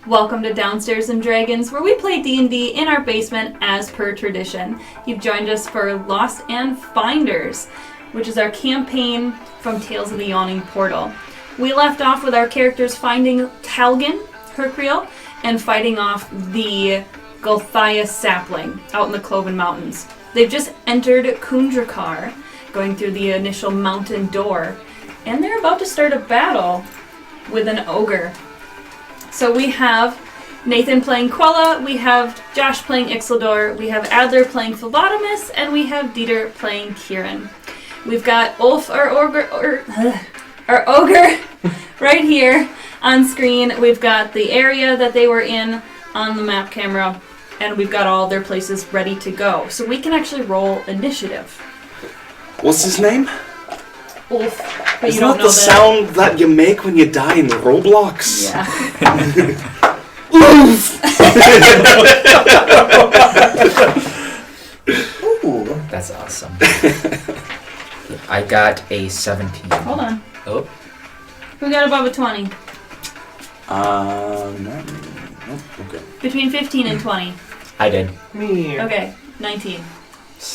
Welcome to Downstairs and Dragons, where we play D&D in our basement as per tradition. You've joined us for Lost and Finders, which is our campaign from Tales of the Yawning Portal. We left off with our characters finding Talgen, Hercriel, and fighting off the Gulthia sapling out in the Cloven Mountains. They've just entered Kundrakar, going through the initial mountain door, and they're about to start a battle with an ogre. So we have Nathan playing Quella, we have Josh playing Ixildor, we have Adler playing Phlebotomus, and we have Dieter playing Kieran. We've got Ulfe, our ogre, right here on screen. We've got the area that they were in on the map camera, and we've got all their places ready to go. So we can actually roll initiative. What's his name? Ulfe. But Isn't you don't that know the sound that you make when you die in Roblox? Yeah. Oof! Ooh, that's awesome. I got a 17. Hold on. Oh. Who got above a 20? No. Okay. Between 15 and 20. I did. Me. Okay, 19.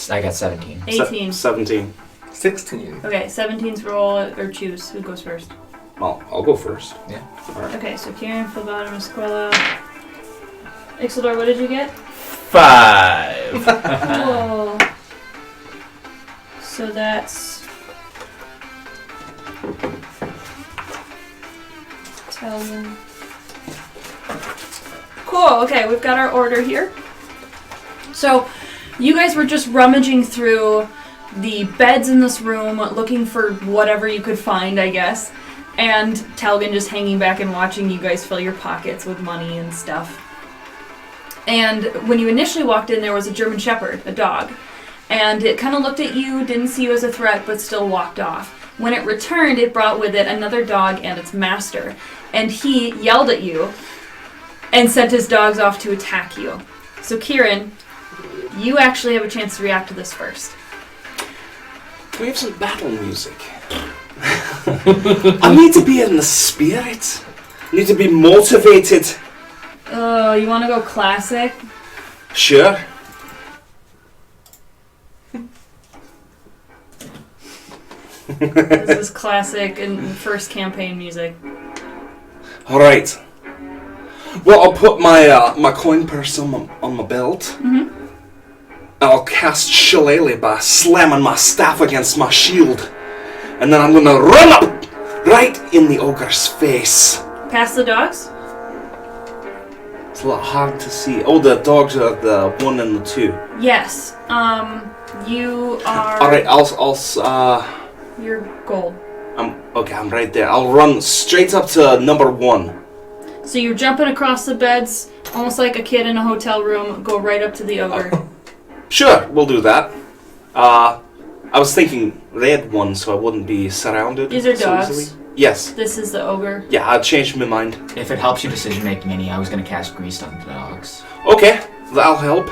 I got 17. 18. 17. 16. Okay, 17's roll or choose. Who goes first? Well, I'll go first. Yeah. Alright. Okay, so Kieran, Phlebotomus, Quella. Ixildor, what did you get? 5. Cool. So that's... Talgen. Cool, okay, we've got our order here. So, you guys were just rummaging through the beds in this room, looking for whatever you could find, I guess. And Talgen just hanging back and watching you guys fill your pockets with money and stuff. And when you initially walked in, there was a German Shepherd, a dog. And it kind of looked at you, didn't see you as a threat, but still walked off. When it returned, it brought with it another dog and its master. And he yelled at you and sent his dogs off to attack you. So Kieran, you actually have a chance to react to this first. Can we have some battle music? I need to be in the spirit. I need to be motivated. Oh, you want to go classic? Sure. This is classic and first campaign music. Alright. Well, I'll put my my coin purse on my belt. Mm-hmm. I'll cast Shillelagh by slamming my staff against my shield. And then I'm gonna run up right in the ogre's face. Past the dogs? It's a little hard to see. Oh, the dogs are the 1 and the 2. Yes. You are... Alright, You're gold. I'm right there. I'll run straight up to number 1. So you're jumping across the beds, almost like a kid in a hotel room, go right up to the ogre. Sure, we'll do that. I was thinking red one so I wouldn't be surrounded. These are so dogs? easily. Yes. This is the ogre. Yeah, I changed my mind. If it helps you decision making any, I was going to cast Grease on the dogs. Okay, that'll help.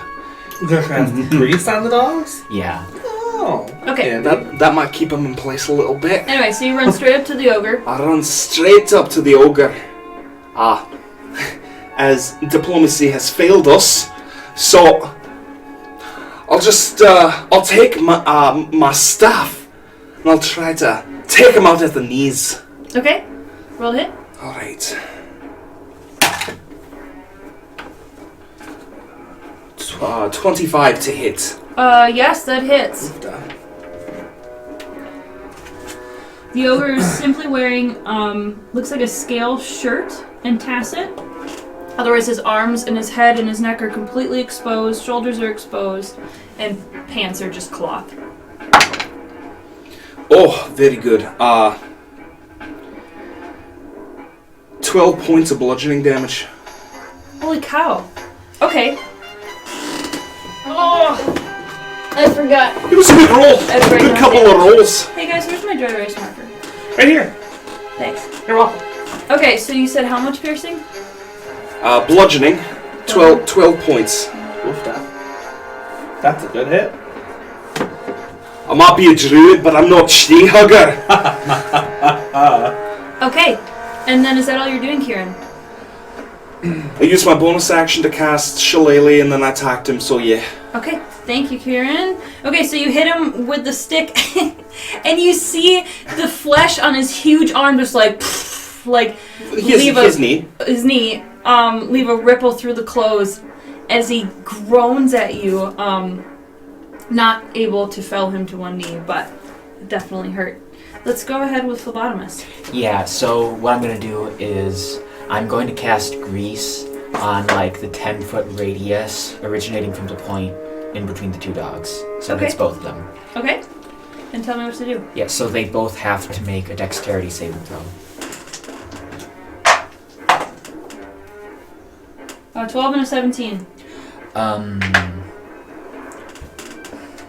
There's grease on the dogs? Yeah. Oh. Okay. That might keep them in place a little bit. Anyway, so you run straight up to the ogre. I run straight up to the ogre. As diplomacy has failed us, so I'll just I'll take my staff and I'll try to take him out at the knees. Okay. Roll a hit. All right. 25 to hit. Yes, that hits. The ogre is simply wearing, looks like a scale shirt and tasset. Otherwise his arms and his head and his neck are completely exposed, shoulders are exposed, and pants are just cloth. Oh, very good. 12 points of bludgeoning damage. Holy cow. Okay. Oh, I forgot. It was a good roll. Good couple of rolls. Hey guys, where's my dry erase marker? Right here. Thanks. You're welcome. Okay, so you said how much piercing? Bludgeoning, 12 points. Oof, that's a good hit. I might be a druid, but I'm not tree hugger. Okay, and then is that all you're doing, Kieran? I used my bonus action to cast Shillelagh and then I attacked him, so yeah. Okay, thank you, Kieran. Okay, so you hit him with the stick, and you see the flesh on his huge arm just His knee. His knee, leave a ripple through the clothes as he groans at you, not able to fell him to one knee, but it definitely hurt. Let's go ahead with Phlebotomist. Yeah, so what I'm going to do is I'm going to cast Grease on like the 10-foot radius originating from the point in between the two dogs. So Okay. it's both of them. Okay, and tell me what to do. Yeah, so they both have to make a dexterity saving throw. 12 and a 17.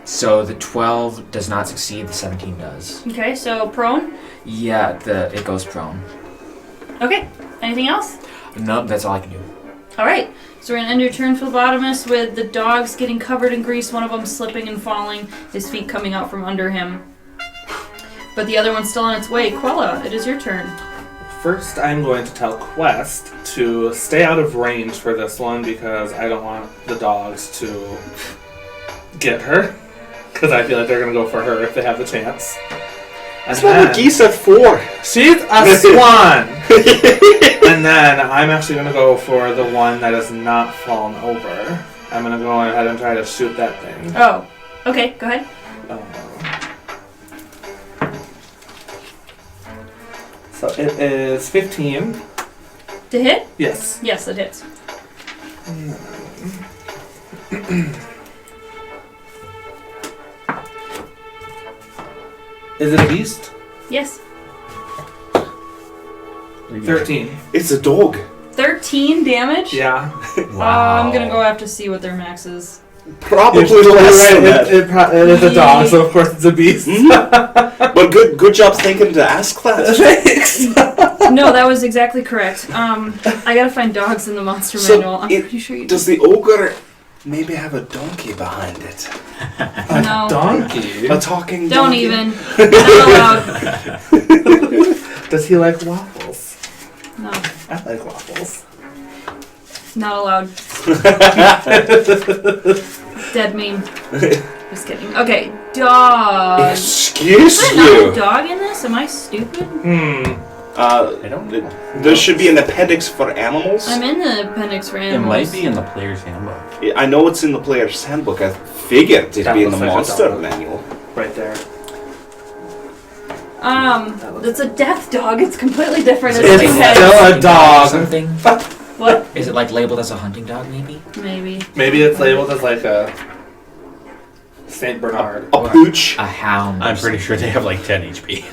So the 12 does not succeed, the 17 does. Okay, so prone. Yeah, it goes prone. Okay, anything else? Nope, that's all I can do. All right, so we're gonna end your turn, Phlebotomist, with the dogs getting covered in grease, one of them slipping and falling, his feet coming out from under him. But the other one's still on its way. Quella, it is your turn. First, I'm going to tell Quest to stay out of range for this one because I don't want the dogs to get her. Because I feel like they're going to go for her if they have the chance. That's what the geese at 4. She's a swan! And then I'm actually going to go for the one that has not fallen over. I'm going to go ahead and try to shoot that thing. Oh, okay, go ahead. So it is 15. To hit? Yes. Yes, it hits. Is it a beast? Yes. 13. It's a dog. 13 damage? Yeah. I'm gonna go have to see what their max is. Probably You're less than right. that. It is a dog, so of course it's a beast. But good job thinking to ask that. Thanks. No, that was exactly correct. I gotta find dogs in the monster manual. I'm pretty sure you Does the ogre maybe have a donkey behind it? No. Donkey? A talking Don't donkey? even. Not allowed. Does he like waffles? No. I like waffles. Not allowed. Dead meme. Just kidding. Okay, dog. Excuse Is there not you. a dog in this? Am I stupid? I don't know. There should be an appendix for animals. I'm in the appendix for It animals. might be in the player's handbook. I know it's in the player's handbook. I figured it'd That be in the looks like a monster dog. manual. Right there. It's a death dog. It's completely different. Is It's it two like heads. still a hunting dog. or something? What? Is it like labeled as a hunting dog, maybe? Maybe. Maybe it's labeled as like a Saint Bernard. A pooch. A hound. I'm pretty sure they have like 10 HP.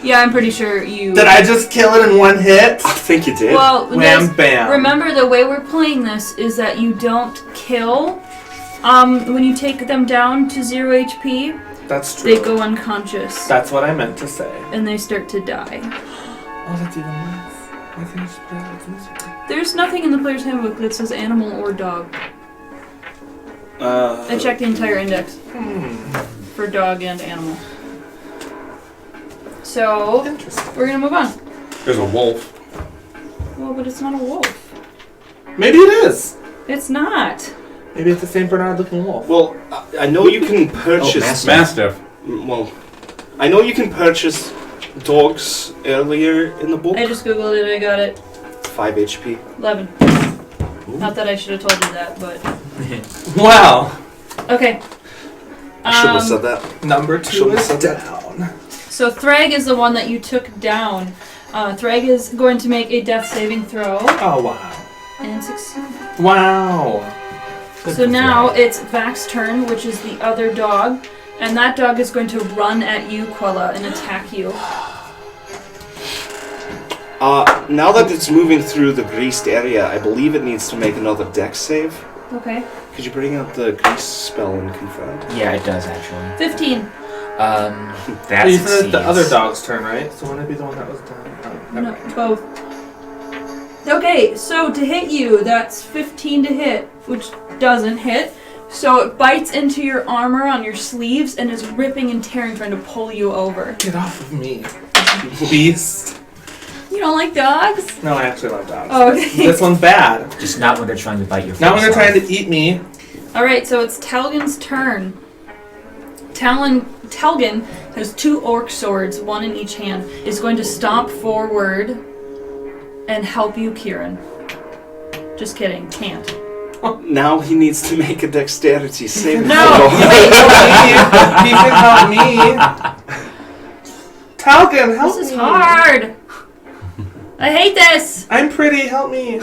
Yeah, I'm pretty sure you... Did I just kill it in one hit? I think you did. Well, Wham guys, bam. remember the way we're playing this is that you don't kill. When you take them down to 0 HP, That's true. they go unconscious. That's what I meant to say. And they start to die. Oh, that's even worse. I think I should play it this way. There's nothing in the player's handbook that says animal or dog. I checked the entire index for dog and animal. So, Interesting. we're gonna move on. There's a wolf. Well, but it's not a wolf. Maybe it is. It's not. Maybe it's a Saint Bernard looking wolf. Well, I know you can purchase. Mastiff. Well, I know you can purchase dogs earlier in the book. I just googled it, I got it. 5 HP. 11. Not that I should have told you that, but... Wow. Okay. I should have said that. Number 2 Should've is said that. down. So Thrag is the one that you took down. Thrag is going to make a death saving throw Oh, wow. and succeed. Wow. So now it's Vac's turn, which is the other dog, and that dog is going to run at you, Quella, and attack you. Now that it's moving through the greased area, I believe it needs to make another dex save. Okay. Could you bring out the grease spell and confirm? Yeah, it does actually. 15. That You said it's succeeds. the other dog's turn, right? So wouldn't it be the one that was down? Oh, No, both. Okay, so to hit you, that's 15 to hit, which doesn't hit. So it bites into your armor on your sleeves and is ripping and tearing, trying to pull you over. Get off of me. Beast. You don't like dogs? No, I actually love dogs. Oh, okay. This one's bad. Just not when they're trying to bite your face Not when they're off. trying to eat me. Alright, so it's Talgen's turn. Talgen has 2 orc swords, one in each hand. Is going to stomp forward and help you, Kieran. Just kidding, can't. Now he needs to make a dexterity saving No! throw. He can help me. Talgen, help This is me. hard! I hate this! I'm pretty, help me.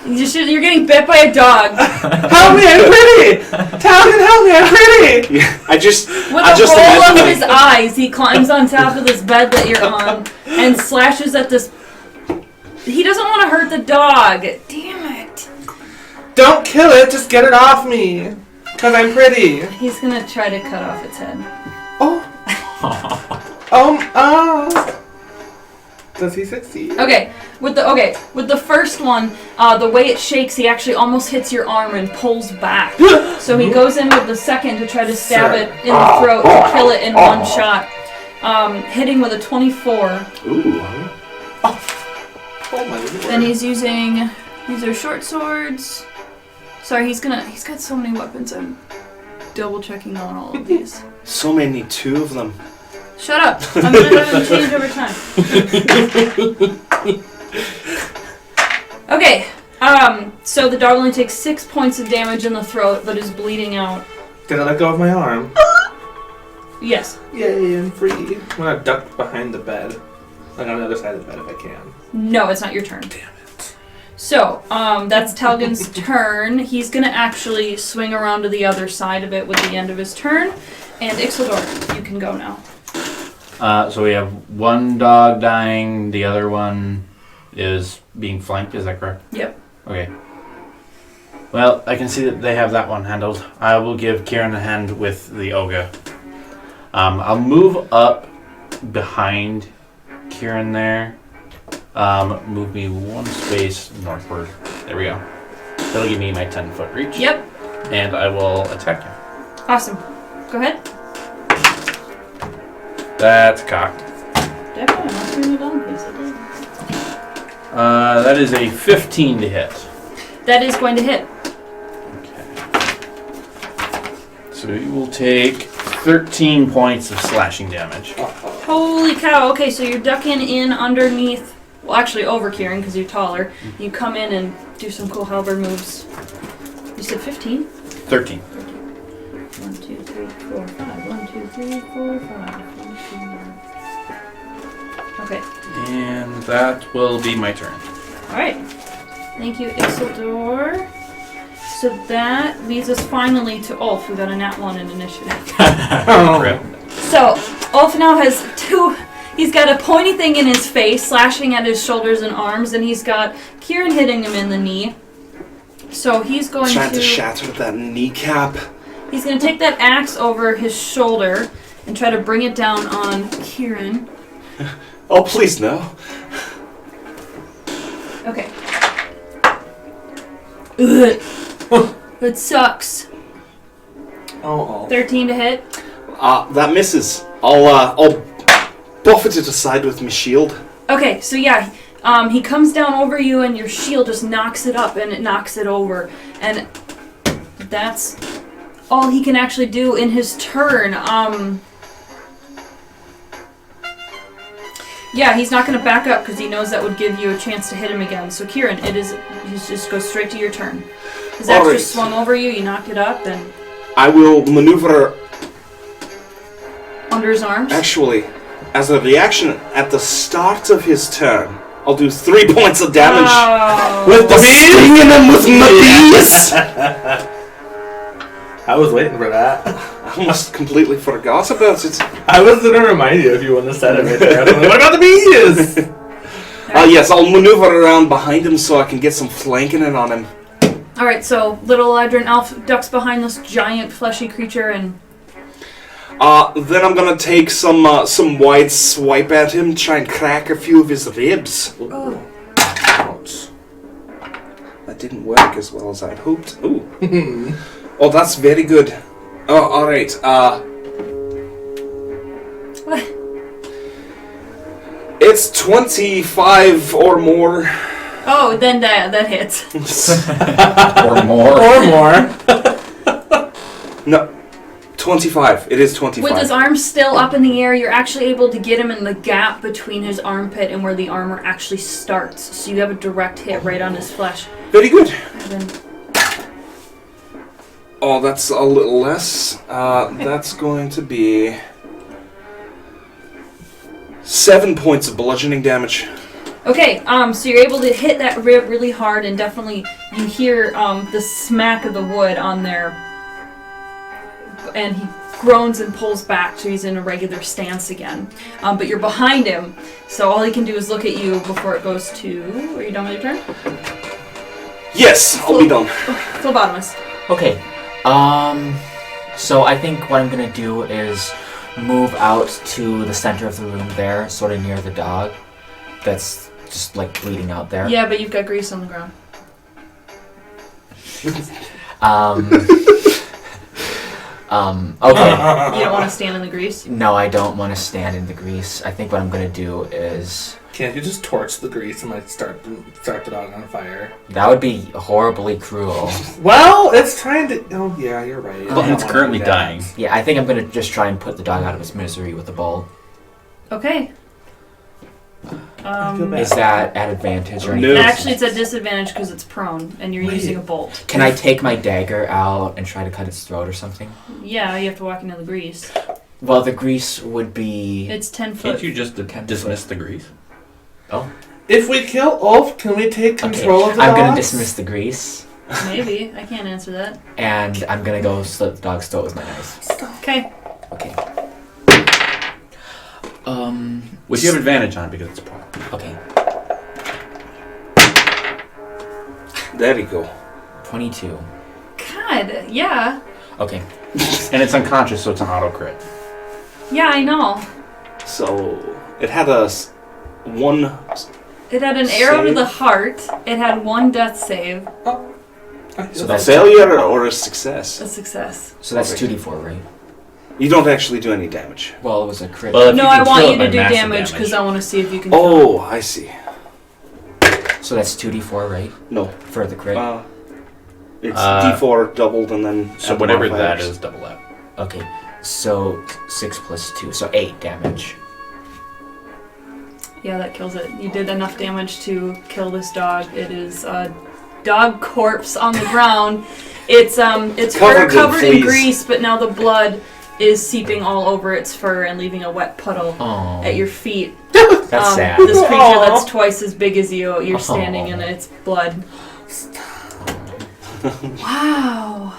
You're getting bit by a dog. Help me, I'm pretty! Talgen, help me, I'm pretty! I just With I a just roll imagine of like, his eyes, he climbs on top of this bed that you're on and slashes at this. He doesn't want to hurt the dog. Damn it. Don't kill it, just get it off me. Because I'm pretty. He's gonna try to cut off its head. Oh. Does he succeed? Okay, with the first one, the way it shakes, he actually almost hits your arm and pulls back. So he goes in with the second to try to stab it in the throat to kill it in one shot. Hitting with a 24. ooh. Oh my lord. Then he's using, these are short swords. Sorry, he's got so many weapons, I'm double checking on all of these. So many, 2 of them. Shut up! I'm gonna have them change over time. Okay, so the dog only takes 6 points of damage in the throat, but is bleeding out. Did I let go of my arm? Yes. Yay, I'm free. I'm gonna duck behind the bed. Like on the other side of the bed if I can. No, it's not your turn. Damn it. So, that's Talgen's turn. He's gonna actually swing around to the other side of it with the end of his turn. And Ixildor, you can go now. So we have one dog dying, the other one is being flanked, is that correct? Yep. Okay. Well, I can see that they have that one handled. I will give Kieran a hand with the Ogre. I'll move up behind Kieran there. Move me 1 space northward. There we go. That'll give me my 10-foot reach. Yep. And I will attack him. Awesome. Go ahead. That's cocked. Definitely. Let's bring it on, please. That is a 15 to hit. That is going to hit. Okay. So you will take 13 points of slashing damage. Holy cow. Okay, so you're ducking in underneath. Well, actually over Kieran because you're taller. You come in and do some cool halberd moves. You said 15? 13. 1, 2, 3, 4, 5. 1, 2, 3, 4, 5. 1, 2, 9. Okay. And that will be my turn. Alright. Thank you, Ixildor. So that leads us finally to Ulf, who got a nat 1 in initiative. Rip. So, Ulf now has 2. He's got a pointy thing in his face, slashing at his shoulders and arms, and he's got Kieran hitting him in the knee. So he's going Trying to shatter that kneecap. He's going to take that axe over his shoulder and try to bring it down on Kieran. Oh, please no. Okay. Ugh. It sucks. Oh. 13 to hit. That misses. I'll buffet it aside with my shield. Okay, so yeah, he comes down over you and your shield just knocks it up and it knocks it over. And that's all he can actually do in his turn. Yeah, he's not going to back up because he knows that would give you a chance to hit him again. So Kieran, he just goes straight to your turn. His axe Alright. just swung over you, you knocked it up, and I will maneuver. under his arms. Actually, as a reaction at the start of his turn, I'll do 3 points of damage Oh. with the stinging him with my bees. I was waiting for that. I almost completely forgot about it. I was going to remind you if you wouldn't have said it right there. I was like, what about the bees? Yes, I'll maneuver around behind him so I can get some flanking in on him. Alright, so little Adrian Elf ducks behind this giant fleshy creature and... Then I'm gonna take some wide swipe at him, try and crack a few of his ribs. Oh. Ouch. That didn't work as well as I'd hoped. Ooh. Oh, that's very good. Oh, alright. What? It's 25 or more. Oh, then that hits. Or more. Or more. No, 25. It is 25. With his arms still up in the air, you're actually able to get him in the gap between his armpit and where the armor actually starts. So you have a direct hit right on his flesh. Very good. And then Oh, that's a little less. That's going to be 7 points of bludgeoning damage. okay, so you're able to hit that rib really hard, and definitely you hear the smack of the wood on there, and he groans and pulls back, so he's in a regular stance again. But you're behind him, so all he can do is look at you before it goes to... Are you done with your turn? Yes, I'll be done. Phlebotomist. Okay. So I think what I'm gonna do is move out to the center of the room there, sort of near the dog. That's just like bleeding out there. Yeah, but you've got grease on the ground. Okay. You don't want to stand in the grease? No, I don't want to stand in the grease. I think what I'm gonna do is... Can't you just torch the grease and like start the dog on fire? That would be horribly cruel. Well, it's trying to. Oh yeah, you're right. Well, it's currently dying. Yeah, I think I'm gonna just try and put the dog out of its misery with a bowl. Okay. I feel bad. Is that at advantage or No. anything? Actually, it's at disadvantage because it's prone, and you're using a bolt. Can I take my dagger out and try to cut its throat or something? Yeah, you have to walk into the grease. Well, the grease would be... It's 10 foot. Can't you just dismiss the grease? Oh. If we kill Ulf, can we take control of the I'm gonna dogs? dismiss the grease, Maybe. I can't answer that. and I'm gonna go slit the dog's throat with my knife. Okay. Okay. Which you have advantage on because it's pro. Okay. There you go. 22. God, yeah. Okay. And it's unconscious, so it's an auto crit. Yeah, I know. So it had a one. It had an arrow to Save. the heart. It had one death save. So A that's failure or a success? A success. So that's 2d4, right? You don't actually do any damage. Well, it was a crit. Well, if No, you I can want kill you it by to do massive damage because I want to see if you can. Oh, I see. So that's 2d4, right? No. For the crit. It's Uh, D4 doubled and then. So add whatever that modifiers. is, double that. Okay. So 6 plus 2, so 8 damage. Yeah, that kills it. You did enough damage to kill this dog. It is a dog corpse on the ground. It's fur covered in fleas. grease, but now the blood is seeping all over its fur and leaving a wet puddle Oh. at your feet. That's sad. This creature Aw. that's twice as big as you, you're standing in its blood. Wow.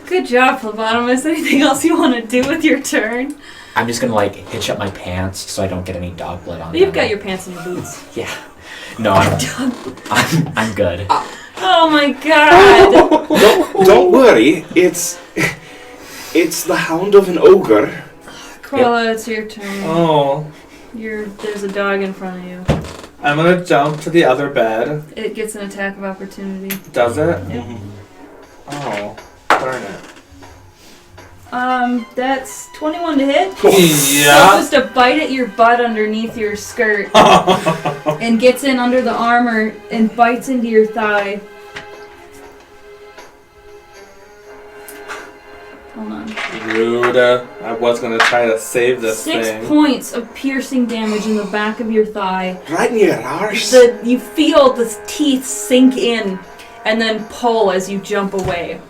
Good job, Phlebotomist. Anything else you want to do with your turn? I'm just gonna like hitch up my pants so I don't get any dog blood on them. You've got your pants and your boots. Yeah. No, I'm good. Oh my god. Don't worry. It's the hound of an ogre. Cruella, it's your turn. Oh, There's a dog in front of you. I'm gonna jump to the other bed. It gets an attack of opportunity. Does it? Yep. Oh, darn it. That's 21 to hit. Yeah. So just a bite at your butt underneath your skirt and gets in under the armor and bites into your thigh. Hold on. Rude. I was gonna try to save this 6 thing. points of piercing damage in the back of your thigh. Right in your arse. You feel the teeth sink in and then pull as you jump away.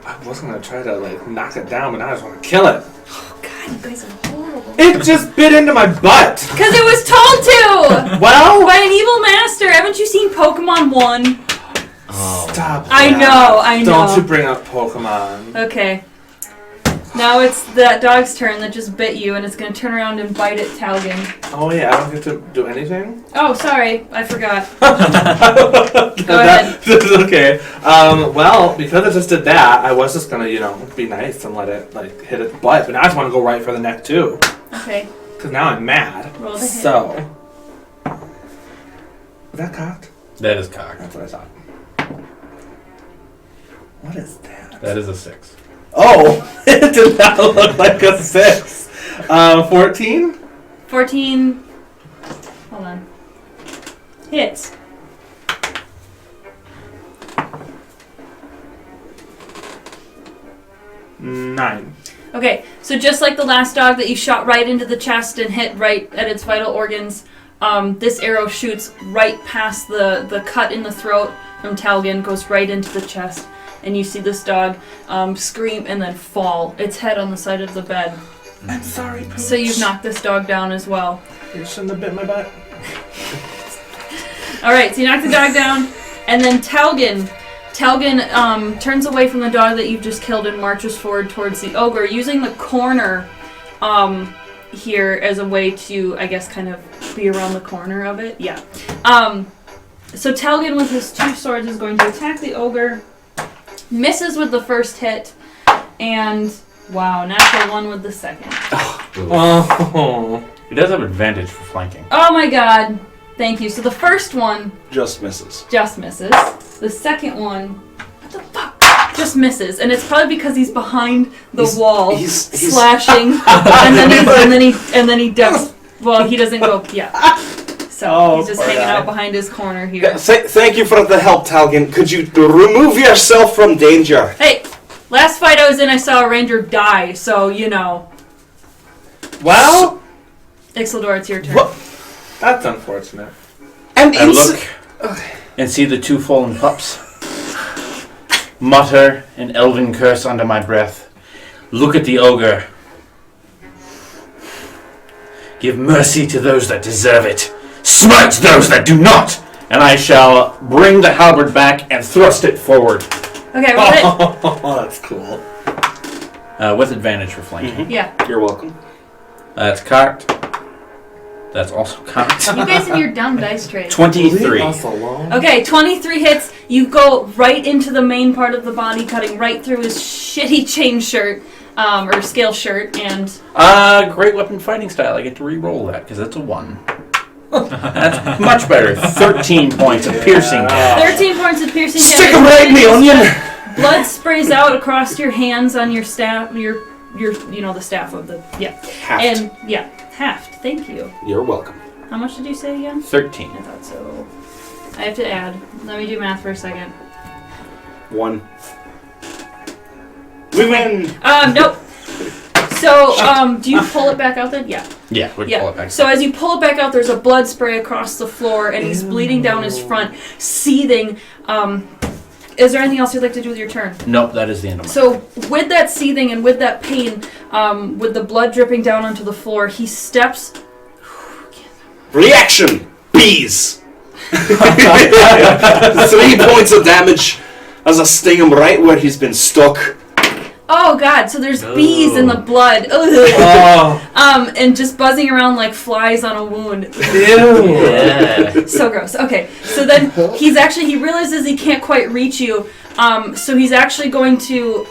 I was gonna try to like knock it down, but now I just want to kill it. Oh god, you guys are horrible. It just bit into my butt. Because it was told to! Well, By an evil master. Haven't you seen Pokemon 1? Oh. stop. I that. know, I know. Don't you bring up Pokemon. Okay. Now it's that dog's turn that just bit you, and it's going to turn around and bite at Talgen. Oh yeah, I don't get to do anything. Oh, sorry. I forgot. Go ahead. That's okay. Well, because I just did that, I was just gonna, be nice and let it like hit its butt, but now I just want to go right for the neck too, Okay. because now I'm mad. Roll the hit. So, was that cocked? That is cocked. That's what I thought. What is that? That is a 6. Oh, it did not look like a 6. 14. 14. Hold Hits. Nine. Okay, so just like the last dog that you shot right into the chest and hit right at its vital organs, this arrow shoots right past the cut in the throat from Talgen, goes right into the chest, and you see this dog scream and then fall, its head on the side of the bed. I'm sorry, Pooch. So you've knocked this dog down as well. You shouldn't have bit my butt. Alright, so you knock the dog down, and then Talgen turns away from the dog that you've just killed and marches forward towards the ogre, using the corner here as a way to, I guess, kind of be around the corner of it. Yeah. So Talgen with his 2 swords is going to attack the ogre, misses with the first hit, and wow, natural 1 with the second. Oh. He does have advantage for flanking. Oh my god. Thank you. So the first one Just misses. just misses. The second one, what the fuck? Just misses, and it's probably because he's behind the wall, he's slashing, and then he ducks. Well, he doesn't go. Yeah. So he's just poor hanging guy. out behind his corner here. Yeah, thank you for the help, Talgen. Could you remove yourself from danger? Hey, last fight I was in, I saw a ranger die. So you know, Well, Ixildor, it's your turn. What? that's unfortunate. And I look and see the 2 fallen pups. Mutter an elven curse under my breath. Look at the ogre. Give mercy to those that deserve it. Smite those that do not. And I shall bring the halberd back and thrust it forward. Okay, roll it. Oh, that's cool. With advantage for flanking. Yeah. You're welcome. That's cocked. That's also cocked. You guys and your dumb dice tray. 23. Leave us alone. Okay, 23 hits. You go right into the main part of the body, cutting right through his shitty chain shirt, or scale shirt, and... Great weapon fighting style. I get to re-roll that because that's a 1. That's much better. 13 points of piercing damage. 13 points of piercing damage. Stick 'em right in the onion! Blood sprays out across your hands on your staff, your the staff of the, Haft. And, haft, thank you. You're welcome. How much did you say again? 13. I thought so. I have to add. Let me do math for a second. 1. We win! Nope. So, do you pull it back out then? Yeah. Yeah, we can pull it back. So as you pull it back out, there's a blood spray across the floor, and he's bleeding down his front, seething. Is there anything else you'd like to do with your turn? Nope, that is the end of my So with that seething and with that pain, with the blood dripping down onto the floor, he steps. Reaction! Bees! 3 points of damage as I sting him right where he's been stuck. Oh god! So there's bees in the blood. Ugh. Oh. And just buzzing around like flies on a wound. Ew. Yeah. So gross. Okay, so then he realizes he can't quite reach you. So he's actually going to.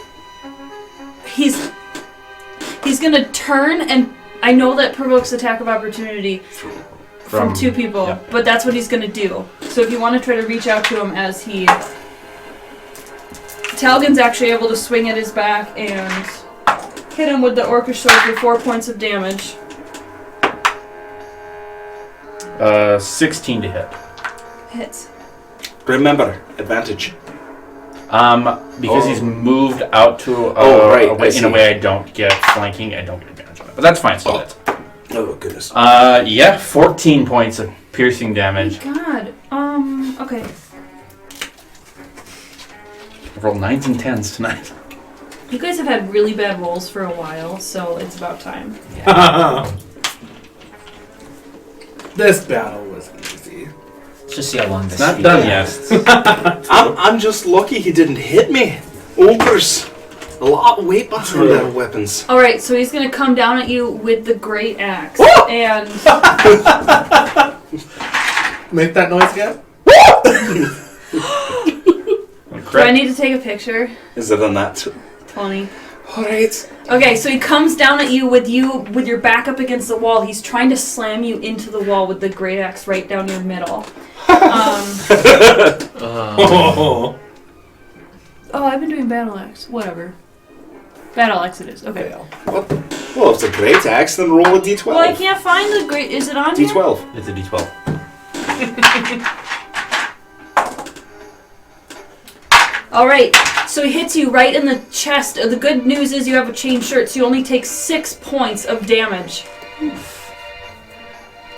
He's gonna turn, and I know that provokes attack of opportunity from 2 people, yeah. but that's what he's gonna do. So if you want to try to reach out to him as he. Talgen's actually able to swing at his back and hit him with the orcish sword for 4 points of damage. 16 to hit. Hits. Remember, advantage. Because he's moved out to right, a way, in a way I don't get flanking, I don't get advantage on it. But that's fine, so that's. Oh, goodness. 14 points of piercing damage. God. Okay. I've rolled 9s and 10s tonight. You guys have had really bad rolls for a while, so it's about time. This battle was easy. Let's just see how long this It's not speed done lasts. yet. I'm just lucky he didn't hit me. Ogres. A lot of weight behind their weapons. Alright, so he's gonna come down at you with the great axe. Woo! And Make that noise again? do I need to take a picture? Is it a nat? 20. Alright. Okay, so he comes down at you with your back up against the wall. He's trying to slam you into the wall with the great axe right down your middle. Oh. Oh, I've been doing battle axe. Whatever. Battle axe it is. Okay. Well, if it's a great axe, then roll a d12. Well, I can't find the great. Is it on here? D12. It's a d12. Alright, so he hits you right in the chest. The good news is you have a chain shirt, so you only take 6 points of damage.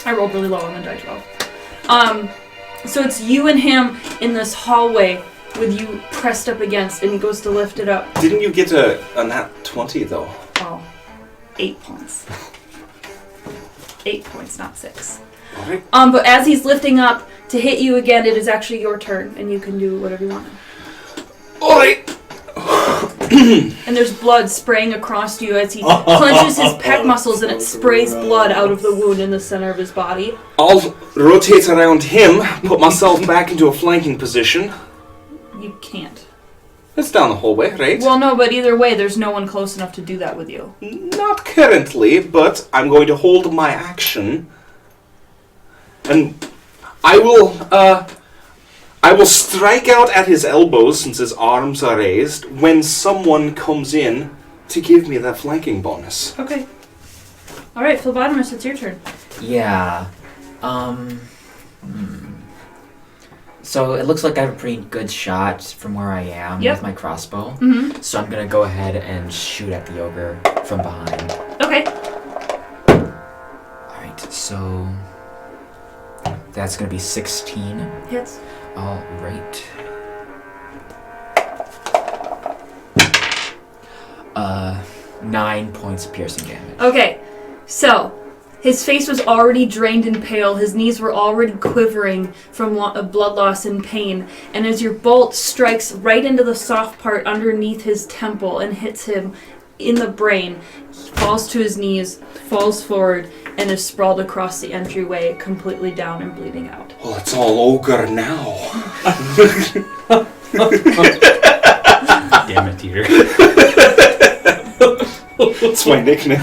I rolled really low on the die 12. So it's you and him in this hallway with you pressed up against, and he goes to lift it up. Didn't you get a nat 20 though? Oh, 8 points. 8 points, not 6. Alright. But as he's lifting up to hit you again, it is actually your turn, and you can do whatever you want. Alright. And there's blood spraying across you as he clenches his pec muscles, and it sprays blood out of the wound in the center of his body. I'll rotate around him, put myself back into a flanking position. You can't. It's down the hallway, right? Well, no, but either way, there's no one close enough to do that with you. Not currently, but I'm going to hold my action. And I will strike out at his elbows since his arms are raised when someone comes in to give me that flanking bonus. Okay. Alright, Phlebotomist, it's your turn. Yeah. So it looks like I have a pretty good shot from where I am with my crossbow. Mm-hmm. So I'm going to go ahead and shoot at the ogre from behind. Okay. Alright, so that's going to be 16. Hits. Alright. 9 points of piercing damage. Okay, so his face was already drained and pale. His knees were already quivering from blood loss and pain. And as your bolt strikes right into the soft part underneath his temple and hits him in the brain, he falls to his knees, falls forward, and is sprawled across the entryway, completely down and bleeding out. Well, it's all ogre now. Damn it, Peter. That's my nickname.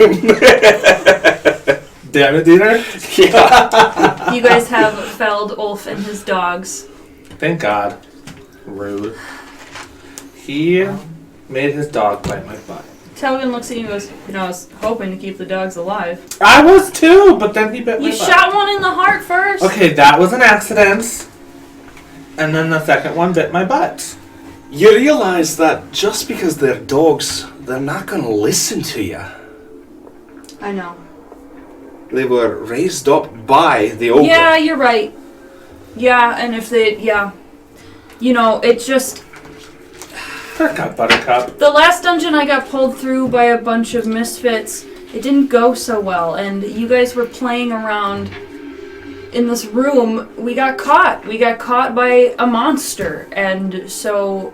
Damn it, Dieter. Yeah. You guys have felled Ulfe and his dogs. Thank God. Rude. He made his dog bite my butt. Talgen looks at you and goes, I was hoping to keep the dogs alive. I was too, but then he bit my You butt. shot one in the heart first. Okay, that was an accident. And then the second one bit my butt. You realize that just because they're dogs, they're not going to listen to you. I know. They were raised up by the ogre. Yeah, you're right. Yeah, and if they, You know, it just... Buttercup. The last dungeon I got pulled through by a bunch of misfits, it didn't go so well, and you guys were playing around in this room. We got caught. We got caught by a monster, and so...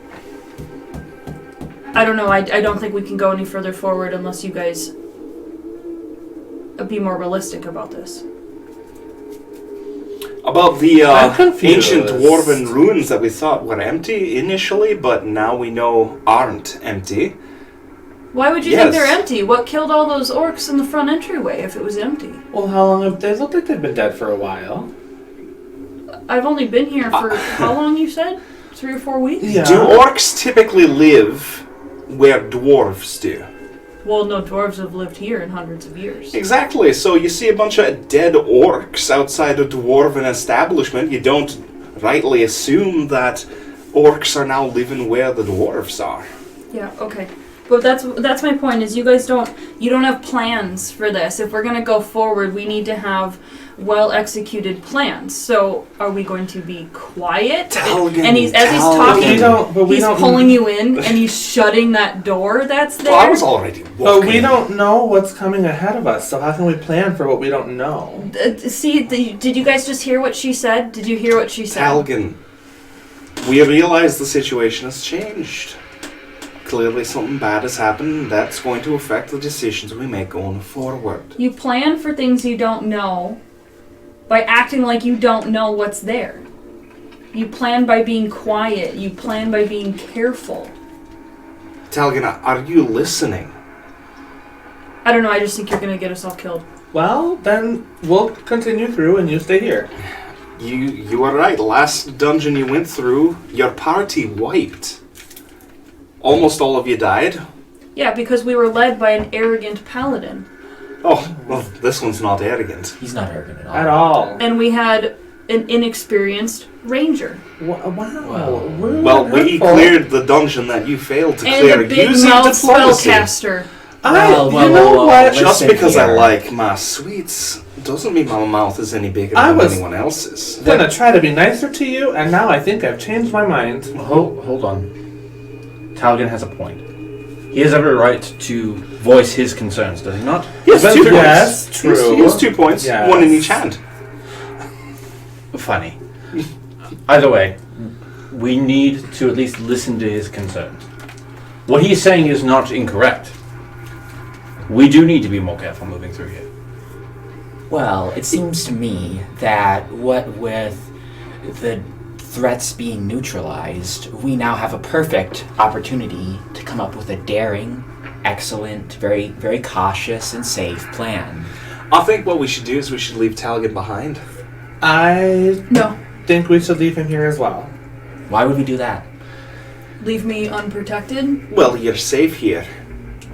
I don't know, I don't think we can go any further forward unless you guys be more realistic about this. About the I'm confused. ancient dwarven ruins that we thought were empty initially, but now we know aren't empty. Why would you Yes. think they're empty? What killed all those orcs in the front entryway if it was empty? Well, how long have they looked like they've been dead for a while? I've only been here for how long, you said? 3 or 4 weeks? Yeah. Do orcs typically live where dwarves do? Well, no, dwarves have lived here in hundreds of years. Exactly. So you see a bunch of dead orcs outside a dwarven establishment. You don't rightly assume that orcs are now living where the dwarves are. Yeah, okay. But that's my point, is you guys don't have plans for this. If we're going to go forward, we need to have well-executed plans. So, are we going to be quiet? Talgen, and he's Talgen. talking, We he's don't- pulling you in, and he's shutting that door that's there. Well, I was already walking. But we don't know what's coming ahead of us, so how can we plan for what we don't know? Did you guys just hear what she said? Did you hear what she said? Talgen, we realize the situation has changed. Clearly something bad has happened that's going to affect the decisions we make going forward. You plan for things you don't know by acting like you don't know what's there. You plan by being quiet. You plan by being careful. Talgen, are you listening? I don't know, I just think you're gonna get us all killed. Well, then we'll continue through and you stay here. You are right. Last dungeon you went through, your party wiped. Almost all of you died. Yeah, because we were led by an arrogant paladin. Oh, well, this one's not arrogant. He's not arrogant at all. At all. And we had an inexperienced ranger. Wow. Well, we cleared the dungeon that you failed to And clear a big using mouth diplomacy. spellcaster. You know what? Just Listen because I here. like my sweets doesn't mean my mouth is any bigger I than was- anyone else's. I'm gonna try to be nicer to you, and now I think I've changed my mind. Hold on. Talgen has a point. He has every right to voice his concerns, does he not? He has He's been 2 through points. Yes, true. He has 2 points, Yes. one in each hand. this. Funny. Either way, we need to at least listen to his concerns. What he's saying is not incorrect. We do need to be more careful moving through here. Well, it seems to me that what with the threats being neutralized, we now have a perfect opportunity to come up with a daring, excellent, very, very cautious and safe plan. I think what we should do is we should leave Talgen behind. I No. think we should leave him here as well. Why would we do that? Leave me unprotected? Well, you're safe here.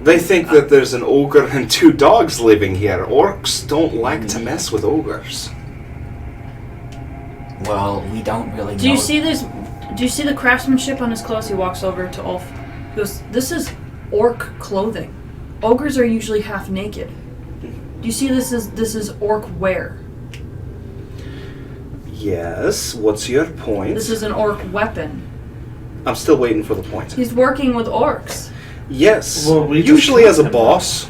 They think that there's an ogre and 2 dogs living here. Orcs don't like to mess with ogres. Well, we don't really know. Do you see this? Do you see the craftsmanship on his clothes? He walks over to Ulf. He goes, "This is orc clothing. Ogres are usually half naked. Do you see this is orc wear? Yes, what's your point? This is an orc weapon. I'm still waiting for the point. He's working with orcs. Yes, Well, we just usually as a told him. boss.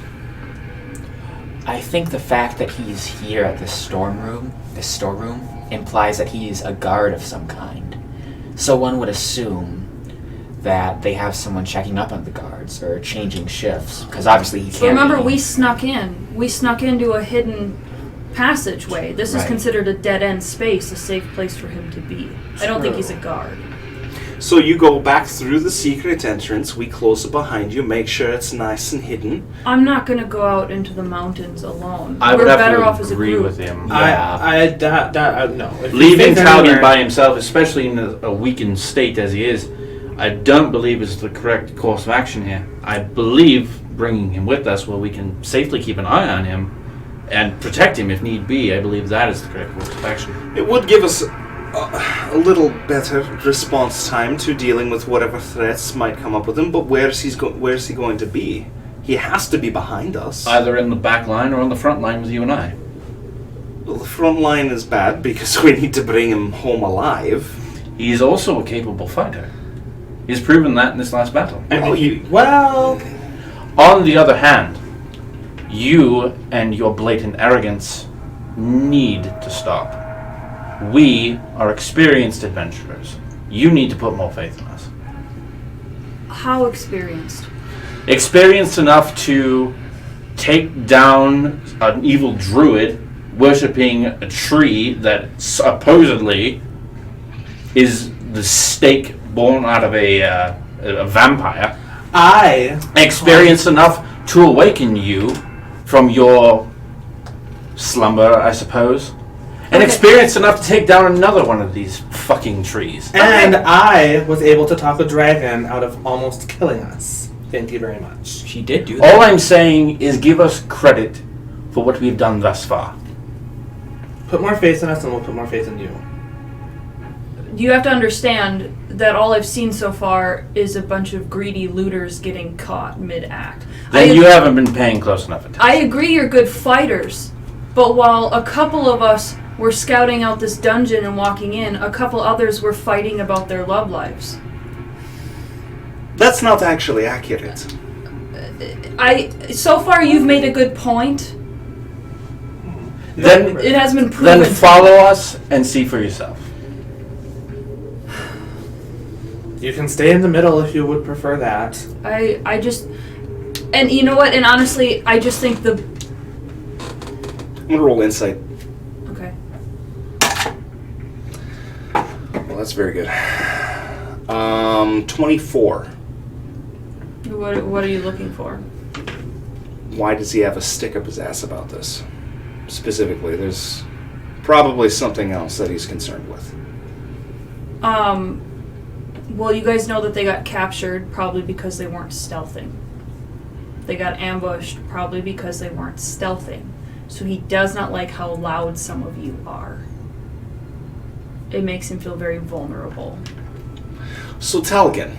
I think the fact that he's here at this storeroom, implies that he's a guard of some kind. So one would assume that they have someone checking up on the guards or changing shifts, because obviously he can't. Remember, be- we snuck in. We snuck into a hidden passageway. This is Right. considered a dead-end space, a safe place for him to be. I don't think he's a guard. So you go back through the secret entrance, we close it behind you, make sure it's nice and hidden. I'm not going to go out into the mountains alone. I We're would have better to off as a agree group. with him. Yeah. No. If you Leaving think Talgen anywhere- by himself, especially in a weakened state as he is, I don't believe is the correct course of action here. I believe bringing him with us where we can safely keep an eye on him and protect him if need be, I believe that is the correct course of action. It would give us a little better response time to dealing with whatever threats might come up with him, but where's he going to be? He has to be behind us. Either in the back line or on the front line with you and I. Well, the front line is bad because we need to bring him home alive. He's also a capable fighter. He's proven that in this last battle. Well, On the other hand, you and your blatant arrogance need to stop. We are experienced adventurers. You need to put more faith in us. How experienced? Experienced enough to take down an evil druid worshipping a tree that supposedly is the stake born out of a vampire. Experienced enough to awaken you from your slumber, I suppose. And Okay. experienced enough to take down another one of these fucking trees. and I was able to talk a dragon out of almost killing us. Thank you very much. She did do that. All I'm saying is give us credit for what we've done thus far. Put more faith in us, and we'll put more faith in you. You have to understand that all I've seen so far is a bunch of greedy looters getting caught mid-act. Then you haven't been paying close enough attention. I agree you're good fighters, but while a couple of us were scouting out this dungeon and walking in, a couple others were fighting about their love lives. That's not actually accurate. So far you've made a good point. Then It has been proven. Then follow us and see for yourself. You can stay in the middle if you would prefer that. I just, and you know what? And honestly, I just think the. I'm gonna roll insight. Okay. Well, that's very good. 24. What are you looking for? Why does he have a stick up his ass about this? Specifically, there's probably something else that he's concerned with. Well, you guys know that they got captured probably because they weren't stealthing. They got ambushed probably because they weren't stealthing. So he does not like how loud some of you are. it makes him feel very vulnerable. So Talgen,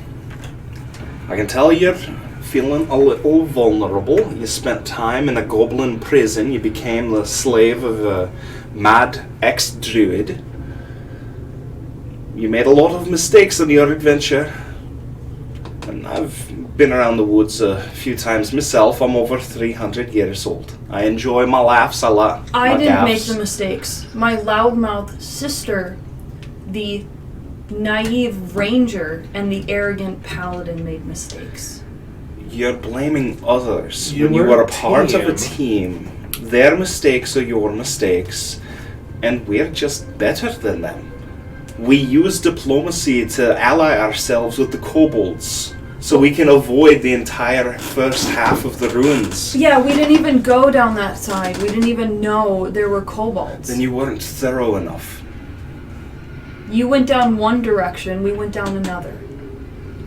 I can tell you're feeling a little vulnerable. You spent time in a goblin prison. You became the slave of a mad ex-druid. You made a lot of mistakes on your adventure. And I've been around the woods a few times myself. I'm over 300 years old. I enjoy my laughs. I didn't make the mistakes. My loudmouth sister, the naive ranger, and the arrogant paladin made mistakes. You're blaming others. You when you were were a a part of a team. team, their mistakes are your mistakes, and we're just better than them. We use diplomacy to ally ourselves with the kobolds, so we can avoid the entire first half of the ruins. Yeah, we didn't even go down that side. We didn't even know there were kobolds. Then you weren't thorough enough. You went down one direction, we went down another.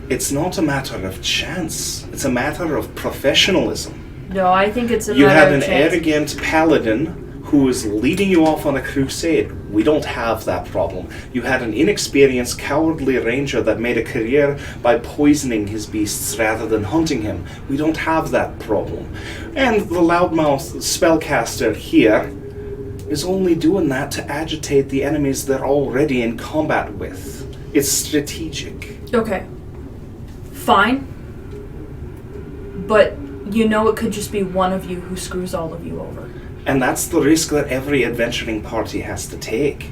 It's not a matter of chance. It's a matter of professionalism. No, I think it's a You matter had of an chance. arrogant paladin who was leading you off on a crusade. We don't have that problem. You had an inexperienced, cowardly ranger that made a career by poisoning his beasts rather than hunting him. We don't have that problem. And the loudmouth spellcaster here is only doing that to agitate the enemies they're already in combat with. It's strategic. Okay. Fine. But you know it could just be one of you who screws all of you over. And that's the risk that every adventuring party has to take.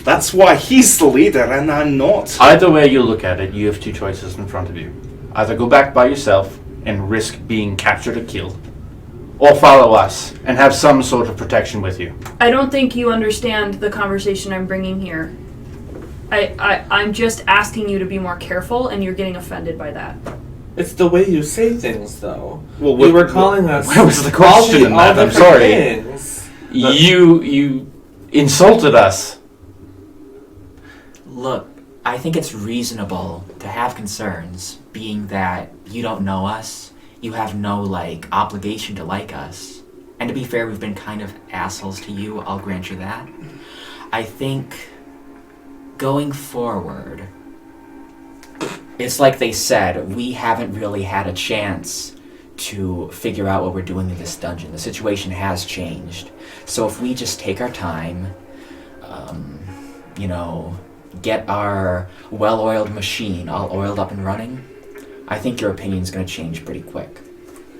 That's why he's the leader and I'm not. Either way you look at it, you have two choices in front of you. Either go back by yourself and risk being captured or killed, or follow us and have some sort of protection with you. I don't think you understand the conversation I'm bringing here. I'm just asking you to be more careful, and you're getting offended by that. It's the way you say things, though. Well, You were calling us. What was the question in that? I'm different sorry. things. You insulted us. Look, I think it's reasonable to have concerns, being that you don't know us, you have no, obligation to like us. And to be fair, we've been kind of assholes to you, I'll grant you that. I think, going forward, it's like they said, we haven't really had a chance to figure out what we're doing in this dungeon. The situation has changed. So if we just take our time, get our well-oiled machine all oiled up and running, I think your opinion's going to change pretty quick.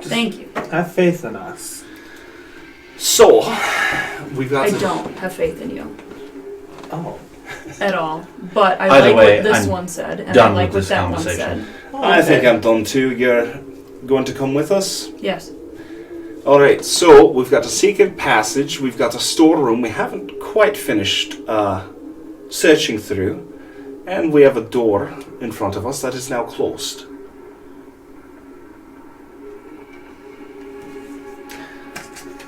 Thank you. Have faith in us. So, we've got I to... don't have faith in you Oh. at all. But I Either like way, what this I'm one said, and I done like with what this that one conversation. said. I think I'm done too. You're going to come with us? Yes. Alright, so we've got a secret passage, we've got a storeroom we haven't quite finished searching through, and we have a door in front of us that is now closed.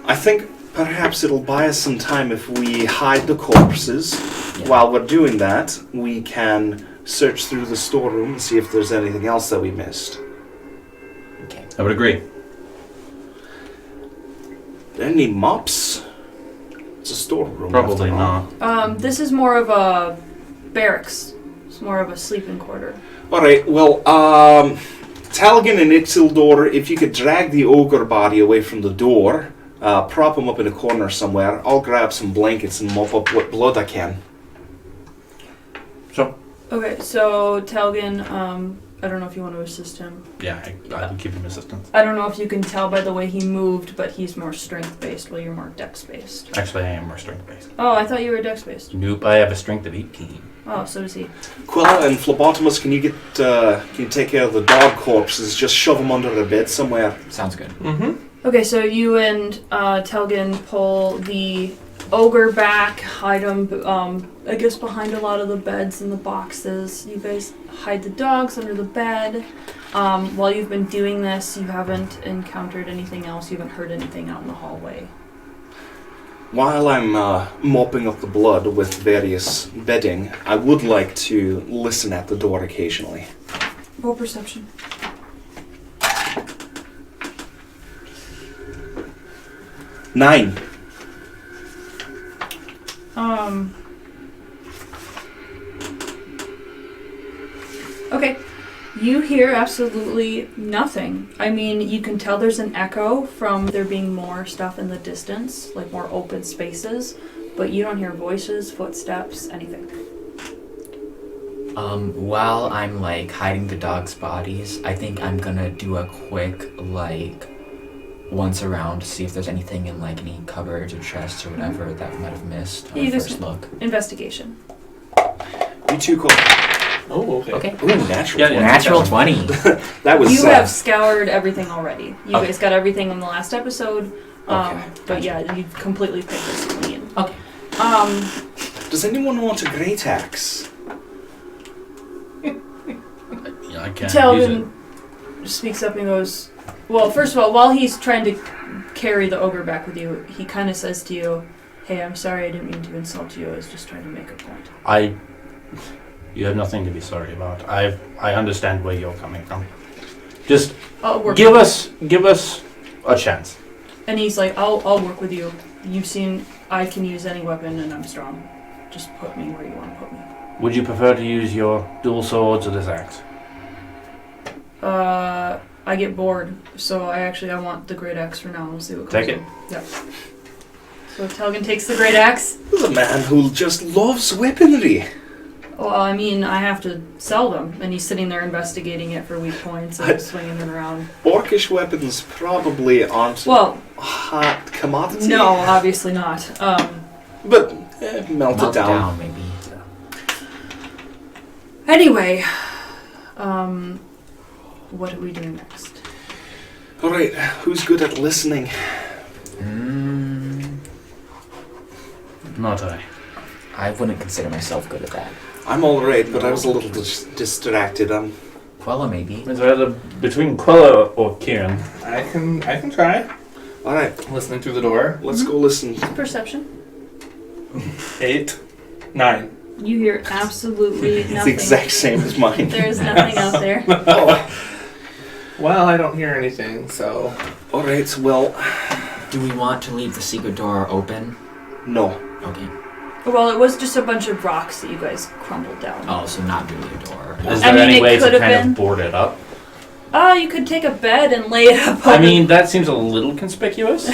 I think perhaps it'll buy us some time if we hide the corpses. Yeah. While we're doing that, we can search through the storeroom and see if there's anything else that we missed. Okay. I would agree. Any mops? It's a storeroom. Probably after all. not. This is more of a barracks. It's more of a sleeping quarter. Alright, well, Talgen and Isildur, if you could drag the ogre body away from the door, prop him up in a corner somewhere, I'll grab some blankets and mop up what blood I can. So, Okay, so Talgen, I don't know if you want to assist him. yeah, I'll give him assistance. I don't know if you can tell by the way he moved, but he's more strength-based while you're more dex-based. Actually, I am more strength-based. Oh, I thought you were dex-based. Nope, I have a strength of 18. Oh, so does he. Quilla and Phlebotomus, can you take care of the dog corpses? Just shove them under the bed somewhere. Sounds good. Mm-hmm. Okay, so you and Talgen pull the ogre back, hide him, I guess behind a lot of the beds and the boxes. You guys hide the dogs under the bed. While you've been doing this, you haven't encountered anything else. You haven't heard anything out in the hallway. While I'm mopping up the blood with various bedding, I would like to listen at the door occasionally. Roll perception. 9. Okay. You hear absolutely nothing. I mean, you can tell there's an echo from there being more stuff in the distance, like more open spaces, but you don't hear voices, footsteps, anything. While I'm like hiding the dogs' bodies, I think I'm gonna do a quick like once around to see if there's anything in like any cupboards or chests or whatever that we might have missed on You the just- first look. Investigation. You too, Cole. Oh, okay. Okay. Ooh, natural. Yeah, yeah. Natural 20. That was. You have scoured everything already. You Okay. guys got everything in the last episode. Okay. But yeah, you completely picked this clean. Okay. Does anyone want a great axe? Yeah, I can't use it. Talgen speaks up and goes, well, first of all, while he's trying to carry the ogre back with you, he kind of says to you, hey, I'm sorry, I didn't mean to insult you. I was just trying to make a point. You have nothing to be sorry about. I understand where you're coming from. Just I'll work give with us a chance. And he's like, I'll work with you. You've seen I can use any weapon and I'm strong. Just put me where you want to put me. Would you prefer to use your dual swords or this axe? I get bored, so I want the great axe for now. We'll see what comes Take it. in. Yep. So Talgen takes the great axe. There's a man who just loves weaponry. Well, I mean, I have to sell them. And he's sitting there investigating it for weak points and swinging them around. Orcish weapons probably aren't Well, hot commodity. no, obviously not. But melt it down. maybe. Anyway, what do we do next? Alright, who's good at listening? Not I. I wouldn't consider myself good at that. I'm alright, but I was a little distracted. Quella, maybe. It's either between Quella or Kieran. I can try. Alright, Listening through the door. let's go listen. Perception. 8, 9. You hear absolutely It's the nothing. exact same as mine. There's nothing out there. Well, I don't hear anything, so. Alright, well, Do we want to leave the secret door open? no. Okay. Well, it was just a bunch of rocks that you guys crumbled down. Oh, so not really a door. Is I there mean, any it way to could have kind been. of board it up? Oh, you could take a bed and lay it up. I on mean, that seems a little conspicuous.